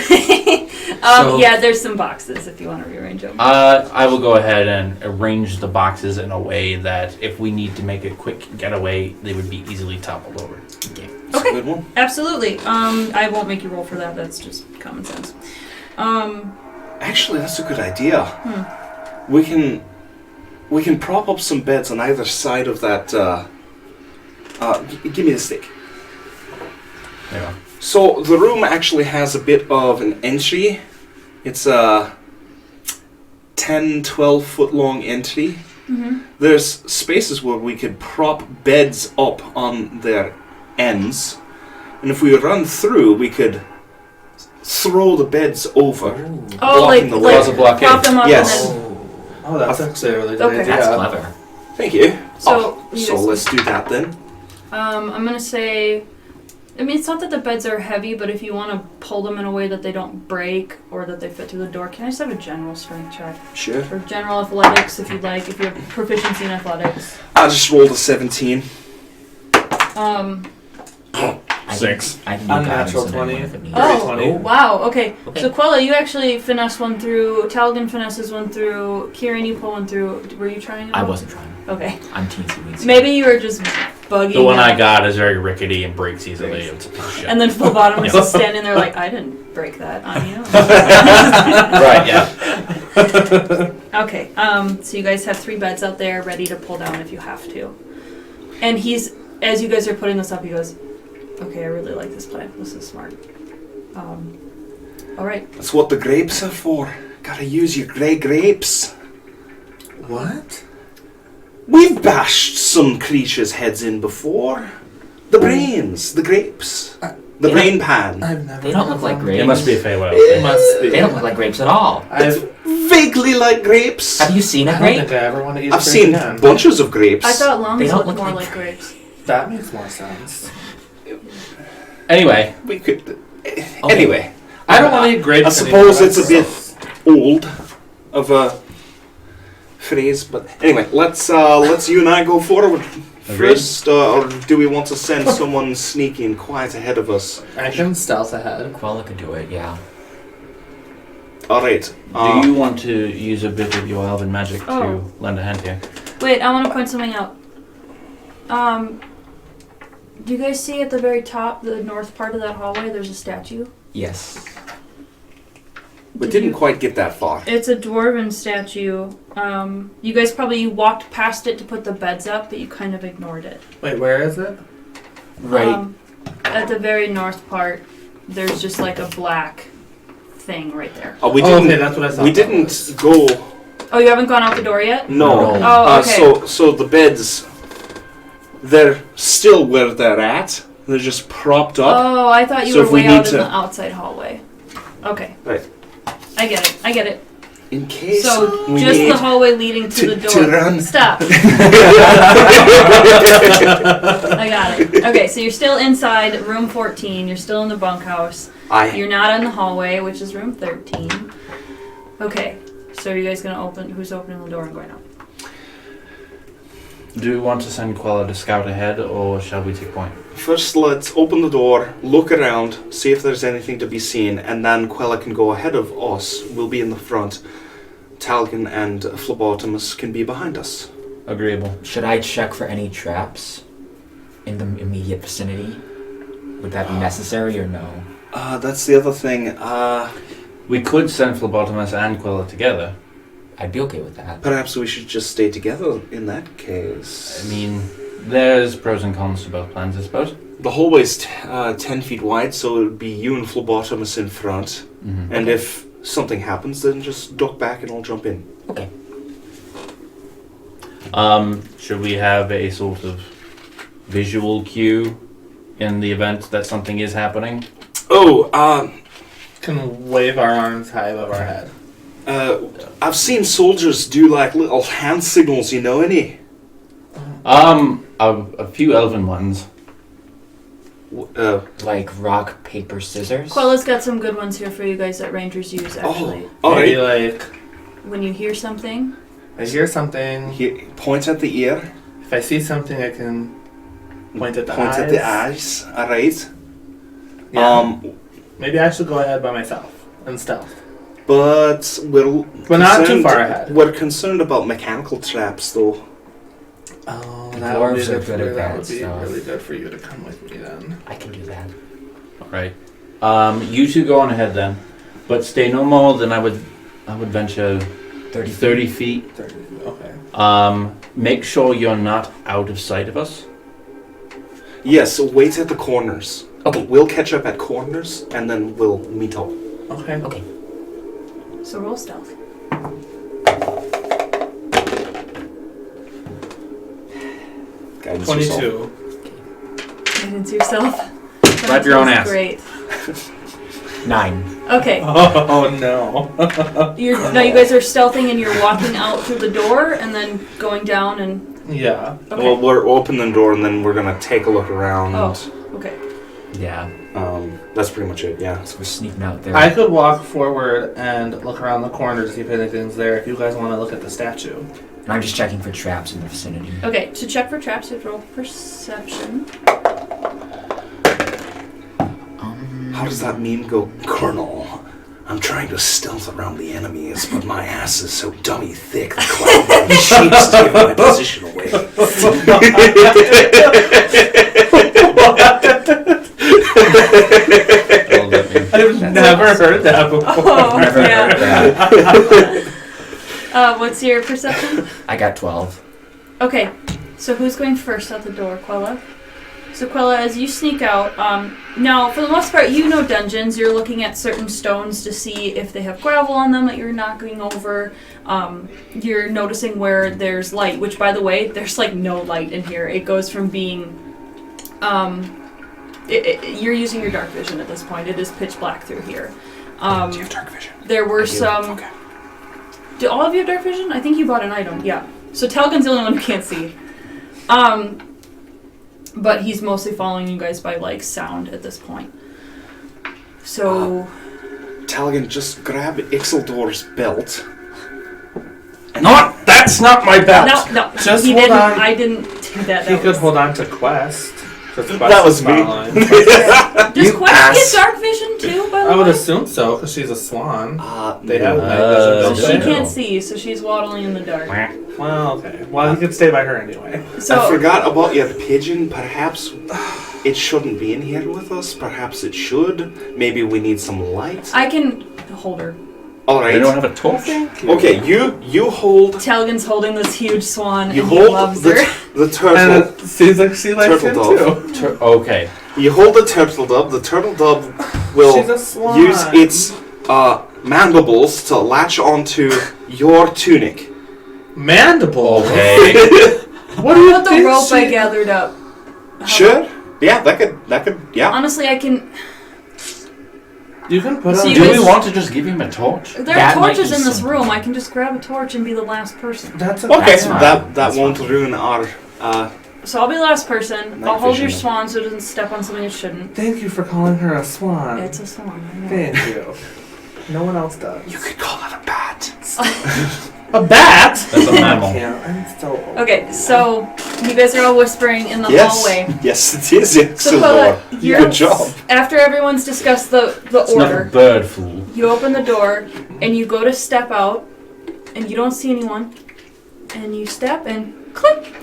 So- yeah, there's some boxes if you want to rearrange them. I will go ahead and arrange the boxes in a way that if we need to make a quick getaway, they would be easily toppled over. Okay. It's a good one. Absolutely. I won't make you roll for that. That's just common sense. Actually, that's a good idea. We can prop up some beds on either side of that. Give me the stick. There you go. So the room actually has a bit of an entry. It's a 10, 12 foot long entry. Mm-hmm. There's spaces where we could prop beds up on their ends, and if we run through, we could throw the beds over. Oh, Blocking the walls of blockade. prop them up Yes. and then... Oh, that's actually a really good Okay. idea. That's clever. Thank you. So, you So guys- let's do that then. I'm gonna say... I mean, it's not that the beds are heavy, but if you want to pull them in a way that they don't break or that they fit through the door, can I just have a general strength check? Sure. Or general athletics, if you'd like, if you have proficiency in athletics. I just rolled a 17. I 6. Can, I can do Unnatural guidance in 20. anyone if it needs. Oh, 20. wow, okay. Okay. So Quella, you actually finesse one through, Talgen finesses one through, Kieran, you pull one through. Were you trying it? I all? wasn't trying. Okay. I'm teensy weensy. Maybe you were just bugging The one I out. got is very rickety and breaks easily. It's a piece of shit. And then full bottom is just standing there like, I didn't break that on you. Right, yeah. Okay, so you guys have 3 beds out there ready to pull down if you have to. And he's, as you guys are putting this up, he goes, okay, I really like this plan. This is smart. Alright. That's what the grapes are for. Gotta use your grey grapes. What? We've bashed some creatures' heads in before. The brains, the grapes, the brain pan. I've never. They don't look like grapes. It must be a Feywild It thing. must be. They don't look like grapes at all. I've. Vaguely like grapes. Have you seen I a don't grape? think I ever want to eat. I've a grape seen again. bunches of grapes. I thought longs They don't looked look more like like grapes. That makes more sense. Anyway, We could. Anyway, I don't want to eat grapes I suppose anymore. it's a bit old of a phrase, but anyway, let's you and I go forward first, or do we want to send someone sneaking quiet ahead of us? I can stealth ahead. Quella could do it, yeah. All right. Do you want to use a bit of your elven magic Oh. to lend a hand here? Wait, I want to point something out. Do you guys see at the very top, the north part of that hallway, there's a statue? Yes. We didn't quite get that far. It's a dwarven statue. You guys probably walked past it to put the beds up, but you kind of ignored it. Wait, where is it? Right. At the very north part, there's just like a black thing right there. We didn't. Okay, that's what I thought. We didn't go. Oh, you haven't gone out the door yet? No. No. Oh, okay. So the beds, they're still where they're at. They're just propped up. Oh, I thought you So were if we way need out in to- the outside hallway. Okay. Right. I get it. In case So, we just need the hallway leading to the door. to run. Stop. I got it. Okay, so you're still inside room 14. You're still in the bunkhouse. You're not in the hallway, which is room 13. Okay, so are you guys going to open... Who's opening the door and going out? Do we want to send Quella to scout ahead, or shall we take point? First, let's open the door, look around, see if there's anything to be seen, and then Quella can go ahead of us. We'll be in the front. Talgen and Phlebotomus can be behind us. Agreeable. Should I check for any traps in the immediate vicinity? Would that be necessary or no? That's the other thing. We could send Phlebotomus and Quella together. I'd be okay with that. Perhaps we should just stay together in that case. I mean, there's pros and cons to both plans, I suppose. The hallway's 10 feet wide, so it would be you and Phlebotomus in front. Mm-hmm. And if something happens, then just duck back and I'll jump in. Okay. Should we have a sort of visual cue in the event that something is happening? Can wave our arms high above our head. I've seen soldiers do like little hand signals, you know any? A few elven ones. Like rock, paper, scissors? Quella's got some good ones here for you guys that rangers use, actually. Maybe like, When you hear something... I hear something. He points at the ear. If I see something, I can point at the eyes. Point at the eyes. Alright. Yeah. Maybe I should go ahead by myself and stealth. But we're not too far ahead. We're concerned about mechanical traps, though. Oh, The that would be dwarves are good at that that would be stuff. really good for you to come with me then. I can do that. Alright. You two go on ahead then. But stay no more than I would venture 30 feet. 30, okay. Make sure you're not out of sight of us. Yes, wait at the corners. Okay. We'll catch up at corners, and then we'll meet up. Okay. Okay. So roll stealth. Guidance 22. yourself. Guidance yourself. Slap your own That's ass. Great. 9. Okay. Oh no. Now you guys are stealthing and you're walking out through the door and then going down and... Yeah. Okay. Well, we're opening the door, and then we're gonna take a look around. Oh, okay. Yeah. That's pretty much it, yeah. So we're sneaking out there. I could walk forward and look around the corner to see if anything's there if you guys want to look at the statue. And I'm just checking for traps in the vicinity. Okay, to check for traps, you have to roll perception. How does that meme go? Colonel, I'm trying to stealth around the enemies, but my ass is so dummy thick the cloud shapes to give my position away. I've never heard that before. Oh, Never yeah. heard that. What's your perception? I got 12. Okay, so who's going first out the door? Quella? So Quella, as you sneak out, now for the most part you know dungeons, you're looking at certain stones to see if they have gravel on them that you're knocking over. You're noticing where there's light, which by the way, there's like no light in here. It goes from being, you're using your dark vision at this point. It is pitch black through here. Do you have dark vision? There were some... Okay. Do all of you have dark vision? I think you bought an item, yeah. So Talgen's the only one who can't see. But he's mostly following you guys by, like, sound at this point. So... Talgen, just grab Ixeldor's belt, That's not my belt. No, Just he hold didn't. on. I didn't do that. He could hold on to Quest. That was me. Does Quest get dark vision too? By the I would way, assume so, because she's a swan. They no. have night vision, don't she they? can't see, so she's waddling in the dark. Well, okay. Well, he could stay by her anyway. So I forgot about your pigeon. Perhaps it shouldn't be in here with us. Perhaps it should. Maybe we need some light. I can hold her. All right. They don't have a torch? Okay, you hold. Talgen's holding this huge swan, You and he hold loves the, her. the turtle. And it seems like she likes him Turtle too. Okay. You hold the turtle dove. The turtle dove will She's a swan. use its mandibles to latch onto your tunic. Mandible. Okay. What do you Put the think rope I she- gathered up. Sure. Yeah, that could. Yeah. Honestly, I can. You can put So on. you Do guys- we want to just give him a torch? There That are might torches be in this simple. room. I can just grab a torch and be the last person. That's Okay, That's fine. that That's won't fine. ruin our. So I'll be the last person. Night I'll hold your vision. swan so it doesn't step on something it shouldn't. Thank you for calling her a swan. It's a swan. I know. Thank you. No one else does. You could call it a bat. A bat? That's a mammal. I can't. I'm so old. Okay, so you guys are all whispering in the Yes. hallway. Yes, it is. So Excellent. Koda, you're, Good job. after everyone's discussed the It's not a order, bird fool. you open the door and you go to step out and you don't see anyone. And you step and click.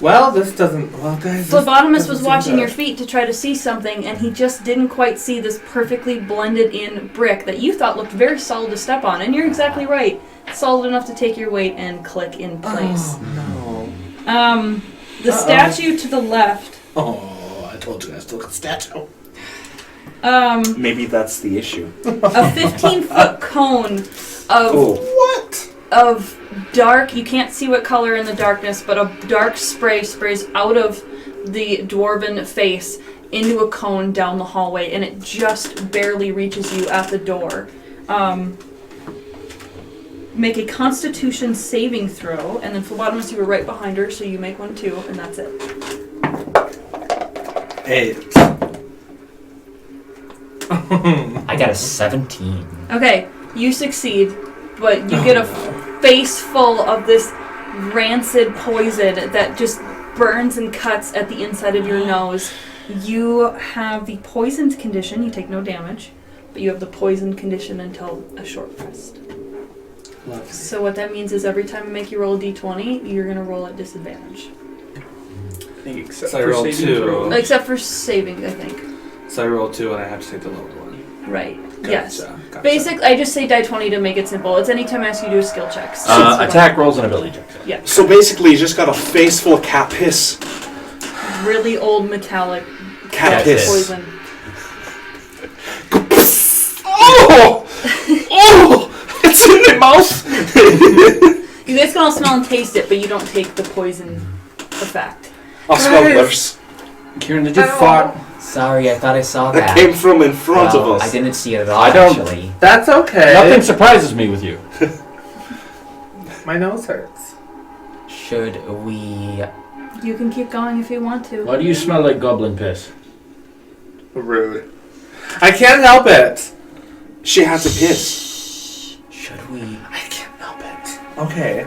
Well, this doesn't. Well, guys. this Phlebotomist doesn't was seem watching good. your feet to try to see something, and he just didn't quite see this perfectly blended in brick that you thought looked very solid to step on. And you're exactly right. Solid enough to take your weight and click in place. Oh, no. The statue to the left. Oh, I told you guys to look at the statue. Maybe that's the issue. A 15-foot cone of What? of dark, you can't see what color in the darkness, but a dark spray sprays out of the dwarven face into a cone down the hallway, and it just barely reaches you at the door. Make a Constitution saving throw, and then Phlebotomist, you were right behind her, so you make one too, and that's it. 8. I got a 17. Okay, you succeed, but you get a face full of this rancid poison that just burns and cuts at the inside of your nose. You have the poisoned condition. You take no damage, but you have the poisoned condition until a short rest. Lovely. So what that means is every time I make you roll a d20, you're going to roll at disadvantage. Except So I rolled 2. Except for saving, I think. So I rolled 2 and I have to take the lower one. Right. Gotcha. Yes. Gotcha. Basically, I just say die 20 to make it simple. It's anytime I ask you to do a skill check. Attack rolls and ability checks. Yeah. So basically, you just got a face full of cat piss. Really old metallic Cat piss. poison. Oh! Oh! It's in my mouth! You guys can all smell and taste it, but you don't take the poison effect. I'll smell Guys. worse. Kieran, did you fart? Sorry, I thought I saw That that. came from in front Well, of us. I didn't see it at all, I don't- actually. That's okay. Nothing surprises me with you. My nose hurts. Should we... You can keep going if you want to. Why do you smell like goblin piss? Rude. I can't help it. She had to piss. Should we... I can't help it. Okay.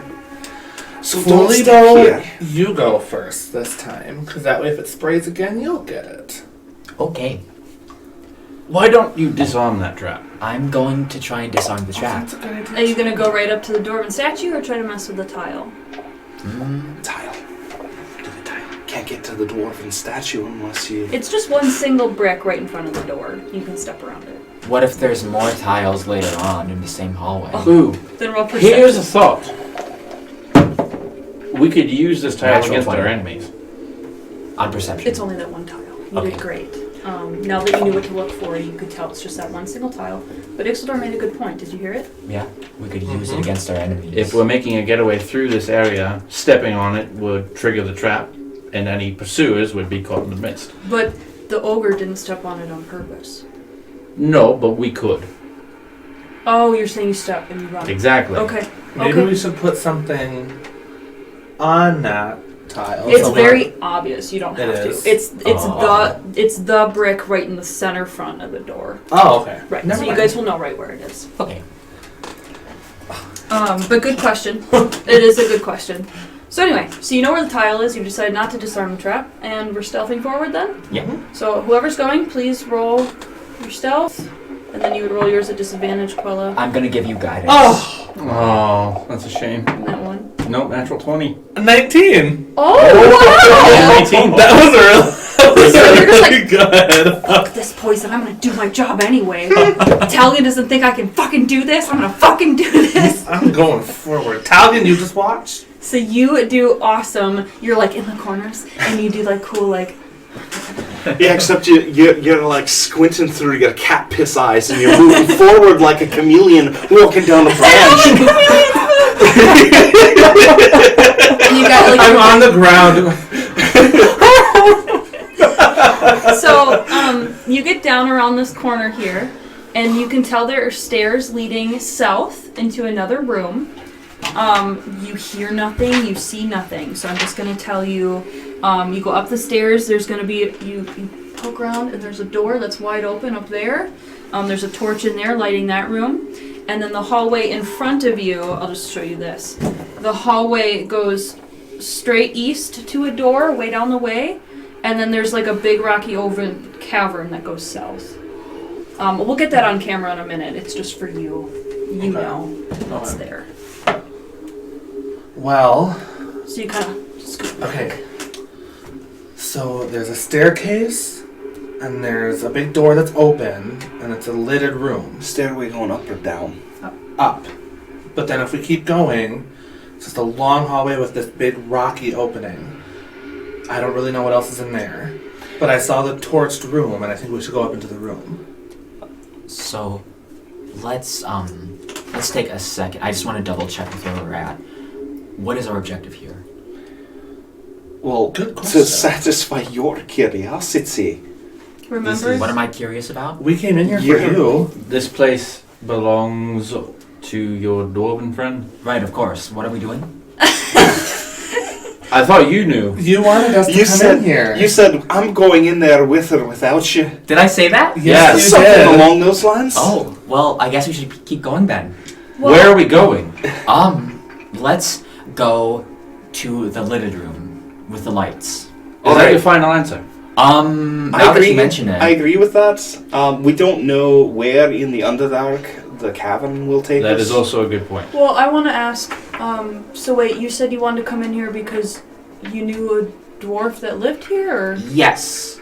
So don't Fully stay though, here. you go first this time, because that way if it sprays again, you'll get it. Okay. Why don't you disarm that trap? I'm going to try and disarm the trap. That's a good idea. Are you gonna go right up to the dwarven statue or try to mess with the tile? Tile. Do the tile. Can't get to the dwarven statue unless you. It's just one single brick right in front of the door. You can step around it. What if there's more tiles later on in the same hallway? Ooh. Then roll perception. Here's a thought. We could use this tile Natural against 20. our enemies. On perception. It's only that one tile. You Okay. did great. Now that you knew what to look for, you could tell it's just that one single tile. But Ixildor made a good point. Did you hear it? Yeah, we could use it against our enemies. If we're making a getaway through this area, stepping on it would trigger the trap, and any pursuers would be caught in the mist. But the ogre didn't step on it on purpose. No, but we could. Oh, you're saying you step and you run. Exactly. Okay. Maybe Okay. we should put something on that tile. It's so very obvious. You don't It have is? to. It's Oh. it's the brick right in the center front of the door. Oh, okay. Right. Never so you mind. guys will know right where it is. Okay. But good question. It is a good question. So anyway, so you know where the tile is. You've decided not to disarm the trap, and we're stealthing forward then? Yeah. So whoever's going, please roll your stealth, and then you would roll yours at disadvantage, Quella. I'm gonna give you guidance. Oh, that's a shame. And that one. Nope, natural 20. 19. Oh, wow! 19. That was You're just really good. Fuck this poison, I'm gonna do my job anyway. Talgen doesn't think I can fucking do this, I'm gonna fucking do this. I'm going forward. Talgen, you just watch. So you do awesome. You're like in the corners, and you do like cool like. Yeah, except you're like squinting through your cat piss eyes, and you're moving forward like a chameleon walking down a branch. And you got like. I'm on the ground. So you get down around this corner here, and you can tell there are stairs leading south into another room. You hear nothing, you see nothing. So I'm just gonna tell you. You go up the stairs. There's gonna be you poke around, and there's a door that's wide open up there. There's a torch in there lighting that room, and then the hallway in front of you. I'll just show you this. The hallway goes straight east to a door way down the way, and then there's like a big rocky oven cavern that goes south. We'll get that on camera in a minute. It's just for you. You know what's there. Well, So you kind of scoot back. okay. So there's a staircase, and there's a big door that's open, and it's a lidded room. Stairway going up or down? Up. But then if we keep going, it's just a long hallway with this big rocky opening. I don't really know what else is in there. But I saw the torched room, and I think we should go up into the room. So, let's take a second. I just want to double check with where we're at. What is our objective here? Well, Good to question. satisfy your curiosity. Remember? What am I curious about? We came in here Yeah. for you. This place belongs to your dwarven friend. Right, of course. What are we doing? I thought you knew. You wanted us to You come said in here. you said I'm going in there with or without you. Did I say that? Yes, you Something did. along those lines. Oh, well, I guess we should keep going then. Well, Where are we going? Let's go to the lidded room with the lights. Is All that right. your final answer? Now that you mention it. I agree with that. We don't know where in the Underdark the cavern will take That us. is also a good point. Well, I want to ask, so wait, you said you wanted to come in here because you knew a dwarf that lived here, or? Yes.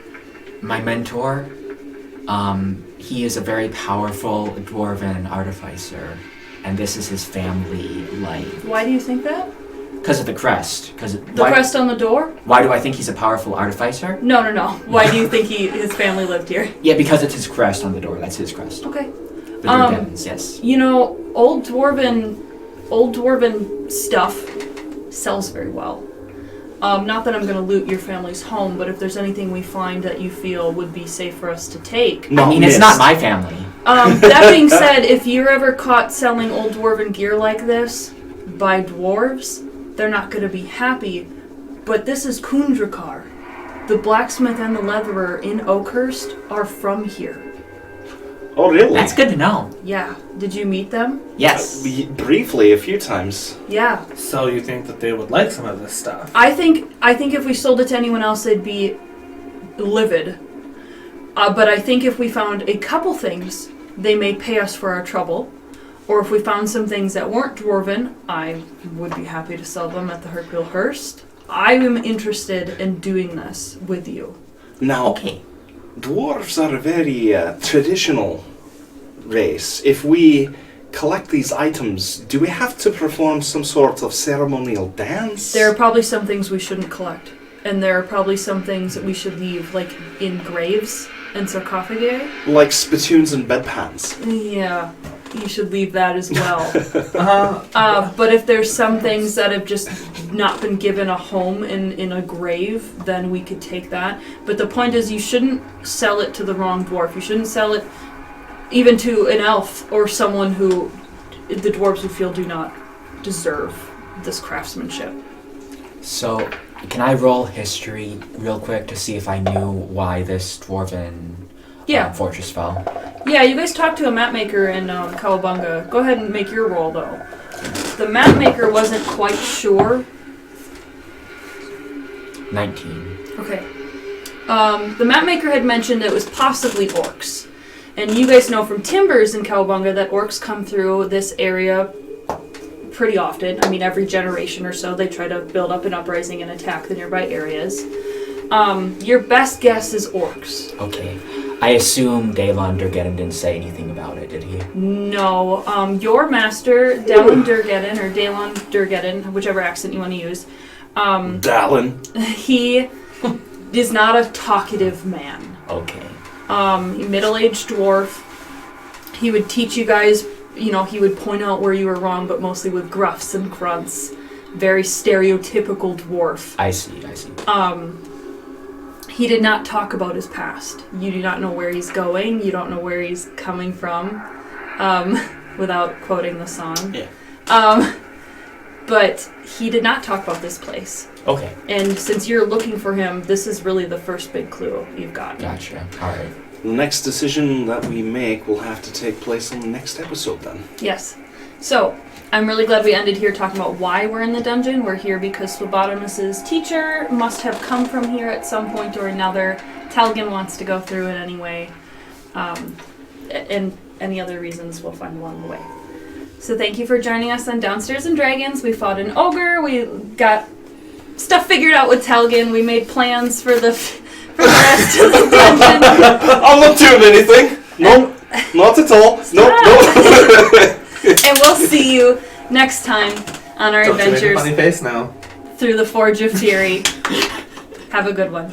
My mentor, he is a very powerful dwarven artificer, and this is his family life. Why do you think that? Because of the crest. The crest on the door? Why do I think he's a powerful artificer? No. Why do you think his family lived here? Yeah, because it's his crest on the door. That's his crest. Okay. The dragons, yes. You know, old dwarven stuff sells very well. Not that I'm going to loot your family's home, but if there's anything we find that you feel would be safe for us to take. Not I mean, it's missed. not my family. That being said, if you're ever caught selling old dwarven gear like this by dwarves, they're not going to be happy. But this is Kundrakar. The blacksmith and the leatherer in Oakhurst are from here. Oh, really? That's good to know. Yeah. Did you meet them? Yes. Briefly, a few times. Yeah. So you think that they would like some of this stuff? I think if we sold it to anyone else, they'd be livid. But I think if we found a couple things, they may pay us for our trouble. Or if we found some things that weren't dwarven, I would be happy to sell them at the Herculehurst. I am interested in doing this with you. Now, Okay. dwarves are a very traditional race. If we collect these items, do we have to perform some sort of ceremonial dance? There are probably some things we shouldn't collect. And there are probably some things that we should leave, like in graves and sarcophagi. Like spittoons and bedpans. Yeah, you should leave that as well. Uh-huh. But if there's some things that have just not been given a home in a grave, then we could take that. But the point is, you shouldn't sell it to the wrong dwarf. You shouldn't sell it even to an elf or someone who the dwarves would feel do not deserve this craftsmanship. So, can I roll history real quick to see if I knew why this dwarven Yeah. fortress fell? Yeah, you guys talked to a map maker in Cowabunga. Go ahead and make your roll, though. The map maker wasn't quite sure. 19. Okay. The map maker had mentioned it was possibly orcs. And you guys know from Timbers in Cowabunga that orcs come through this area pretty often. I mean, every generation or so they try to build up an uprising and attack the nearby areas. Your best guess is orcs. Okay. I assume Dalon Durgeddon didn't say anything about it, did he? No. Your master, Dalon Durgeddon, or Dalon Durgeddon, whichever accent you want to use. Dallin. He is not a talkative man. Okay. Middle-aged dwarf. He would teach you guys, he would point out where you were wrong, but mostly with gruffs and grunts. Very stereotypical dwarf. I see. He did not talk about his past. You do not know where he's going. You don't know where he's coming from, without quoting the song. Yeah. But he did not talk about this place. Okay. And since you're looking for him, this is really the first big clue you've got. Gotcha. All right. The next decision that we make will have to take place on the next episode then. Yes. So, I'm really glad we ended here talking about why we're in the dungeon. We're here because Phlebotomus's teacher must have come from here at some point or another. Talgen wants to go through it anyway. And any other reasons we'll find along the way. So thank you for joining us on Downstairs and Dragons. We fought an ogre. We got stuff figured out with Talgen. We made plans for the rest of the dungeon. I'm not doing anything. No, not at all. No. And we'll see you next time on our Don't you make a adventures funny face now. through the Forge of Fury. Have a good one.